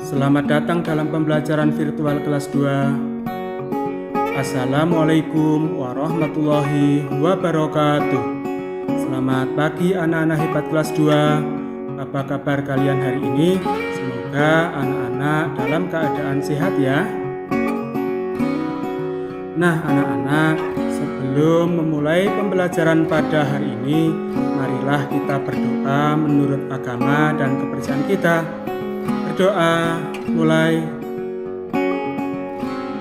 Selamat datang dalam pembelajaran virtual kelas 2. Assalamualaikum warahmatullahi wabarakatuh. Selamat pagi anak-anak hebat kelas 2. Apa kabar kalian hari ini? Semoga anak-anak dalam keadaan sehat ya. Nah anak-anak, sebelum memulai pembelajaran pada hari ini, marilah kita berdoa menurut agama dan kepercayaan kita. Berdoa, mulai.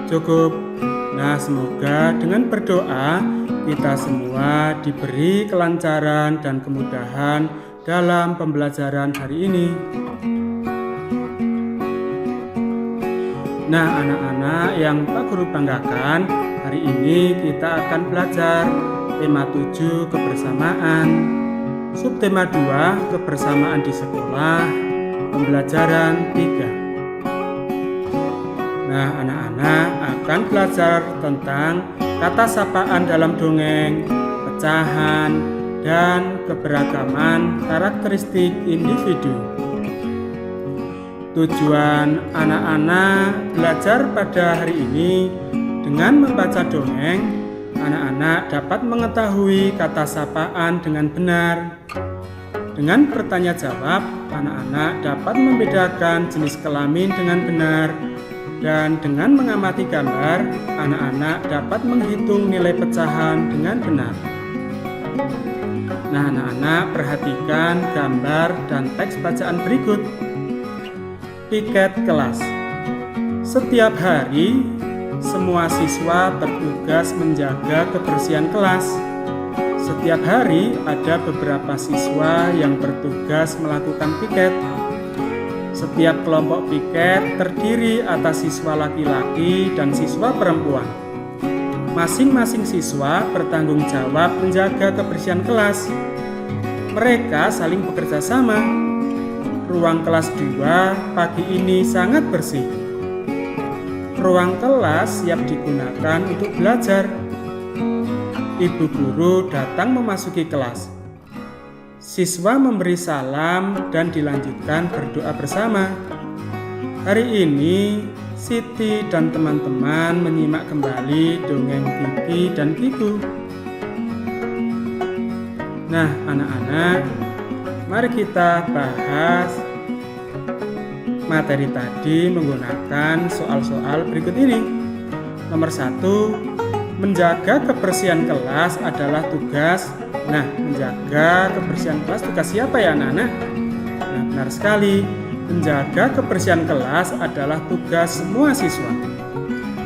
Cukup. Nah, semoga dengan berdoa kita semua diberi kelancaran dan kemudahan dalam pembelajaran hari ini. Nah, anak-anak yang Pak Guru banggakan, hari ini kita akan belajar tema 7 kebersamaan, subtema 2 kebersamaan di sekolah, pembelajaran 3. Nah, anak-anak akan belajar tentang kata sapaan dalam dongeng, pecahan, dan keberagaman karakteristik individu. Tujuan anak-anak belajar pada hari ini dengan membaca dongeng, anak-anak dapat mengetahui kata sapaan dengan benar. Dengan bertanya jawab, anak-anak dapat membedakan jenis kelamin dengan benar. Dan dengan mengamati gambar, anak-anak dapat menghitung nilai pecahan dengan benar. Nah, anak-anak perhatikan gambar dan teks bacaan berikut. Piket kelas. Setiap hari, semua siswa bertugas menjaga kebersihan kelas. Setiap hari ada beberapa siswa yang bertugas melakukan piket. Setiap kelompok piket terdiri atas siswa laki-laki dan siswa perempuan. Masing-masing siswa bertanggung jawab menjaga kebersihan kelas. Mereka saling bekerja sama. Ruang kelas 2 pagi ini sangat bersih. Ruang kelas siap digunakan untuk belajar. Ibu guru datang memasuki kelas. Siswa memberi salam dan dilanjutkan berdoa bersama. Hari ini Siti dan teman-teman menyimak kembali dongeng Kiki dan Kiku. Nah anak-anak, mari kita bahas materi tadi menggunakan soal-soal berikut ini. Nomor 1, menjaga kebersihan kelas adalah tugas. Nah, menjaga kebersihan kelas tugas siapa ya anak-anak? Nah, benar sekali. Menjaga kebersihan kelas adalah tugas semua siswa.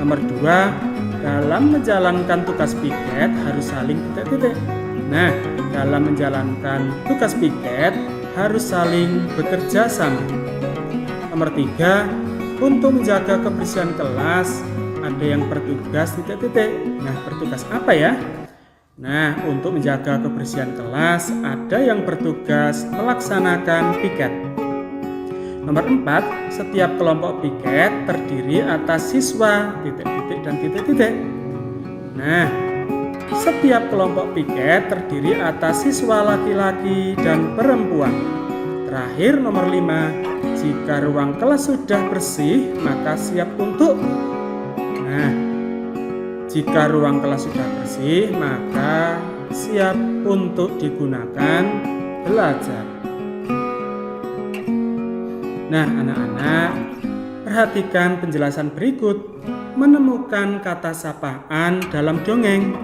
Nomor 2, dalam menjalankan tugas piket harus saling titik-titik. Nah, dalam menjalankan tugas piket harus saling bekerja sama. Nomor 3, untuk menjaga kebersihan kelas ada yang bertugas titik-titik. Nah, bertugas apa ya? Nah, untuk menjaga kebersihan kelas ada yang bertugas melaksanakan piket. Nomor 4, setiap kelompok piket terdiri atas siswa titik-titik dan titik-titik. Nah, setiap kelompok piket terdiri atas siswa laki-laki dan perempuan. Terakhir nomor 5, jika ruang kelas sudah bersih maka siap untuk. Nah, jika ruang kelas sudah bersih, maka siap untuk digunakan belajar. Nah, anak-anak, perhatikan penjelasan berikut. Menemukan kata sapaan dalam dongeng.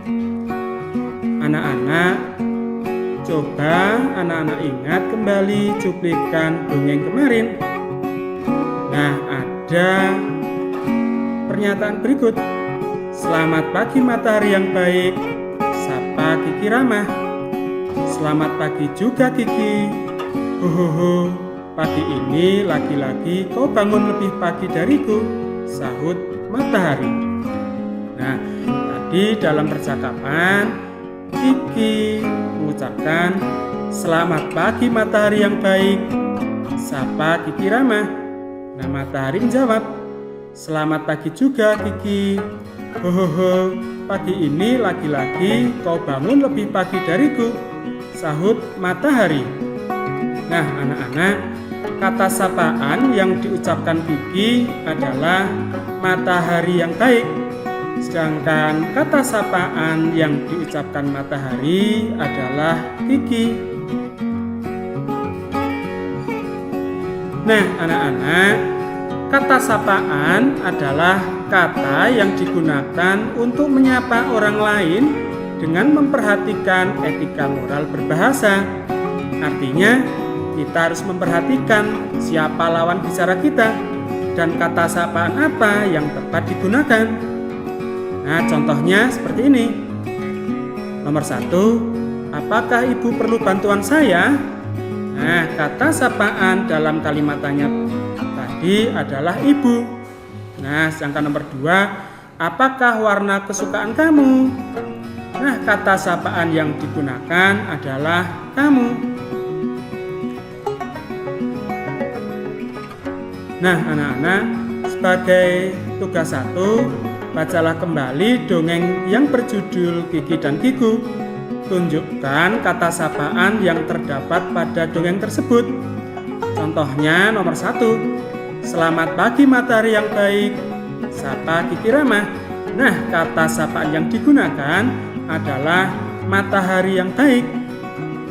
Anak-anak, coba anak-anak ingat kembali cuplikan dongeng kemarin. Nah, ada pernyataan berikut. Selamat pagi matahari yang baik, sapa Kiki ramah. Selamat pagi juga Kiki. Hohoho, pagi ini lagi-lagi kau bangun lebih pagi dariku, sahut matahari. Nah, tadi dalam percakapan Kiki mengucapkan selamat pagi matahari yang baik, sapa Kiki ramah. Nah, matahari menjawab, selamat pagi juga Kiki. Hohoho, pagi ini lagi-lagi kau bangun lebih pagi dariku, sahut matahari. Nah anak-anak, kata sapaan yang diucapkan Kiki adalah matahari yang baik, sedangkan kata sapaan yang diucapkan matahari adalah Kiki. Nah, anak-anak, kata sapaan adalah kata yang digunakan untuk menyapa orang lain dengan memperhatikan etika moral berbahasa. Artinya, kita harus memperhatikan siapa lawan bicara kita dan kata sapaan apa yang tepat digunakan. Nah, contohnya seperti ini. Nomor 1, apakah ibu perlu bantuan saya? Nah, kata sapaan dalam kalimat tanya tadi adalah ibu. Nah, sedangkan nomor 2, apakah warna kesukaan kamu? Nah, kata sapaan yang digunakan adalah kamu. Nah, anak-anak, sebagai tugas 1, bacalah kembali dongeng yang berjudul Kiki dan Kiku. Tunjukkan kata sapaan yang terdapat pada dongeng tersebut. Contohnya nomor 1, selamat pagi matahari yang baik, sapa Kiki ramah. Nah, kata sapaan yang digunakan adalah matahari yang baik.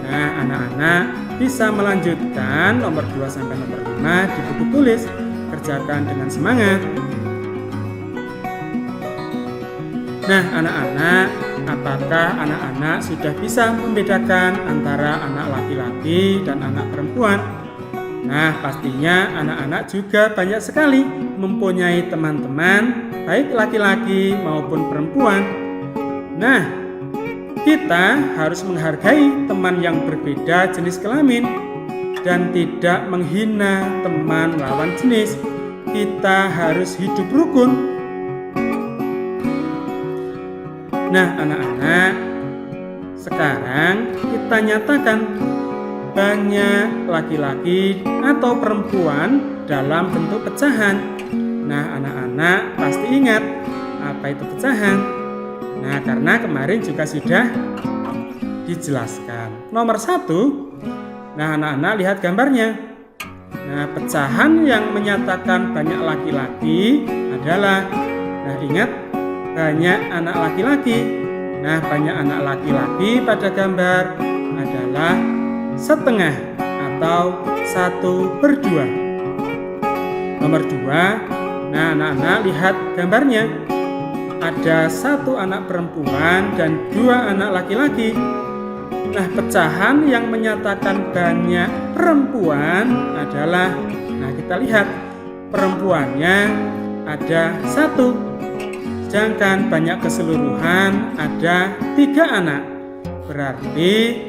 Nah, anak-anak bisa melanjutkan nomor 2 sampai nomor 5 di buku tulis. Kerjakan dengan semangat. Nah, anak-anak, apakah anak-anak sudah bisa membedakan antara anak laki-laki dan anak perempuan? Nah, pastinya anak-anak juga banyak sekali mempunyai teman-teman, baik laki-laki maupun perempuan. Nah, kita harus menghargai teman yang berbeda jenis kelamin dan tidak menghina teman lawan jenis. Kita harus hidup rukun. Nah, anak-anak, sekarang kita nyatakan banyak laki-laki atau perempuan dalam bentuk pecahan. Nah, anak-anak pasti ingat apa itu pecahan. Nah, karena kemarin juga sudah dijelaskan. Nomor 1, nah, anak-anak lihat gambarnya. Nah, pecahan yang menyatakan banyak laki-laki adalah, nah ingat, banyak anak laki-laki. Nah, banyak anak laki-laki pada gambar adalah setengah atau 1/2. Nomor 2, nah anak-anak lihat gambarnya. Ada 1 anak perempuan dan 2 anak laki-laki. Nah, pecahan yang menyatakan banyak perempuan adalah, nah kita lihat perempuannya ada 1, sedangkan banyak keseluruhan ada 3 anak. Berarti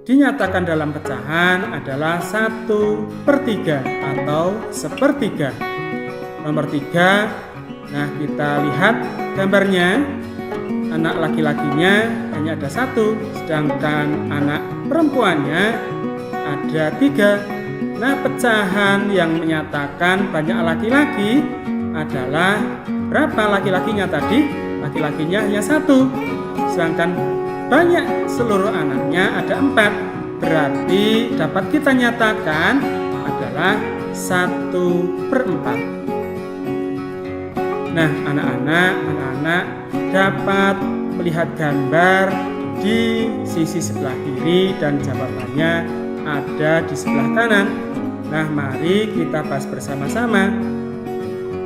dinyatakan dalam pecahan adalah 1/3 atau 1/3. Nomor 3, nah kita lihat gambarnya. Anak laki-lakinya hanya ada 1, sedangkan anak perempuannya ada 3. Nah, pecahan yang menyatakan banyak laki-laki adalah berapa laki-lakinya tadi? Laki-lakinya hanya 1, sedangkan banyak seluruh anaknya ada 4. Berarti dapat kita nyatakan adalah 1/4. Nah, anak-anak dapat melihat gambar di sisi sebelah kiri dan jawabannya ada di sebelah kanan. Nah, mari kita bahas bersama-sama.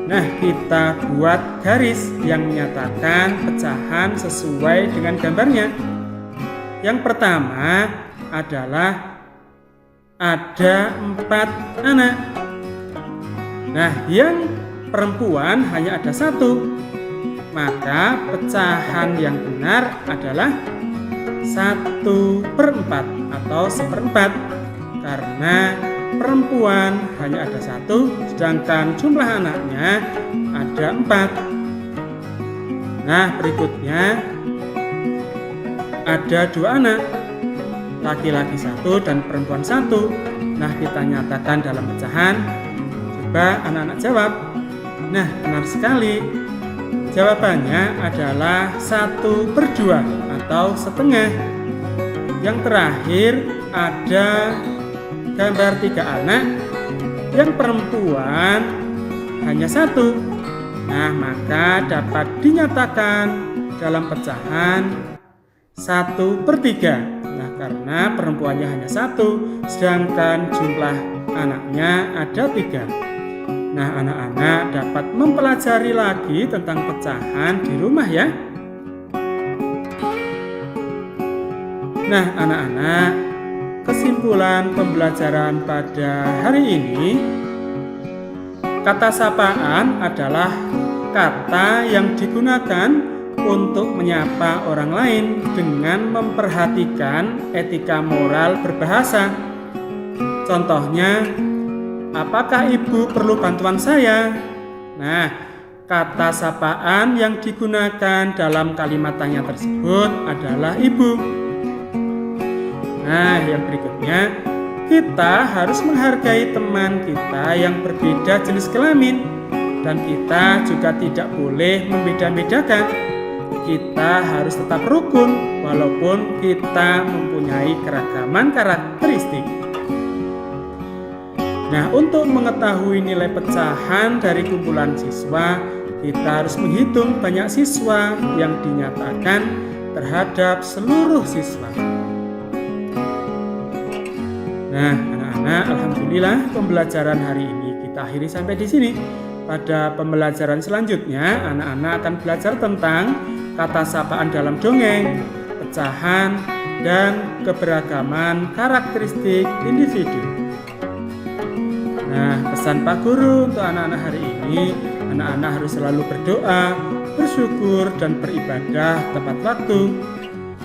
Nah, kita buat garis yang menyatakan pecahan sesuai dengan gambarnya. Yang pertama adalah ada 4 anak. Nah, yang perempuan hanya ada 1, maka pecahan yang benar adalah 1/4 atau 1/4, karena perempuan hanya ada 1, sedangkan jumlah anaknya ada 4. Nah, berikutnya ada 2 anak, laki-laki 1 dan perempuan 1. Nah, kita nyatakan dalam pecahan. Coba anak-anak jawab. Nah, benar sekali. Jawabannya adalah 1/2 atau setengah. Yang terakhir ada gambar 3 anak, yang perempuan hanya 1. Nah, maka dapat dinyatakan dalam pecahan 1/3. Nah, karena perempuannya hanya 1, sedangkan jumlah anaknya ada 3. Nah, anak-anak dapat mempelajari lagi tentang pecahan di rumah ya. Nah, anak-anak, kesimpulan pembelajaran pada hari ini, kata sapaan adalah kata yang digunakan untuk menyapa orang lain dengan memperhatikan etika moral berbahasa. Contohnya, apakah ibu perlu bantuan saya? Nah, kata sapaan yang digunakan dalam kalimat tanya tersebut adalah ibu. Nah, yang berikutnya, kita harus menghargai teman kita yang berbeda jenis kelamin, dan kita juga tidak boleh membeda-bedakan. Kita harus tetap rukun walaupun kita mempunyai keragaman karakteristik. Nah, untuk mengetahui nilai pecahan dari kumpulan siswa, kita harus menghitung banyak siswa yang dinyatakan terhadap seluruh siswa. Nah, anak-anak, alhamdulillah pembelajaran hari ini kita akhiri sampai di sini. Pada pembelajaran selanjutnya, anak-anak akan belajar tentang kata sapaan dalam dongeng, pecahan, dan keberagaman karakteristik individu. Nah, pesan Pak Guru untuk anak-anak hari ini, anak-anak harus selalu berdoa, bersyukur, dan beribadah tepat waktu.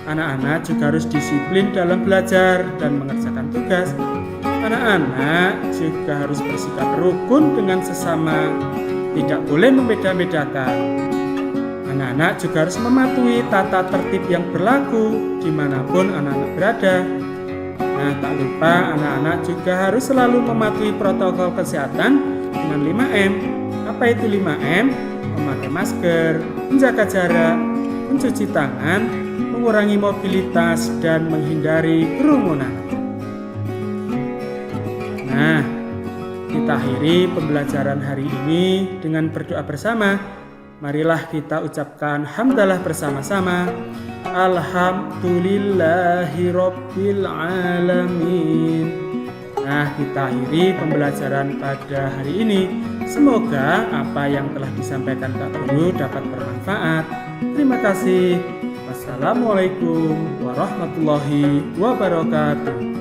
Anak-anak juga harus disiplin dalam belajar dan mengerjakan tugas. Anak-anak juga harus bersikap rukun dengan sesama, tidak boleh membeda-bedakan. Anak-anak juga harus mematuhi tata tertib yang berlaku dimanapun anak-anak berada. Nah, tak lupa anak-anak juga harus selalu mematuhi protokol kesehatan dengan 5M. Apa itu 5M? Memakai masker, menjaga jarak, mencuci tangan, mengurangi mobilitas, dan menghindari kerumunan. Nah, kita akhiri pembelajaran hari ini dengan berdoa bersama. Marilah kita ucapkan hamdalah bersama-sama. Alhamdulillahirabbil alamin. Nah, kita akhiri pembelajaran pada hari ini. Semoga apa yang telah disampaikan Pak Guru dapat bermanfaat. Terima kasih. Wassalamualaikum warahmatullahi wabarakatuh.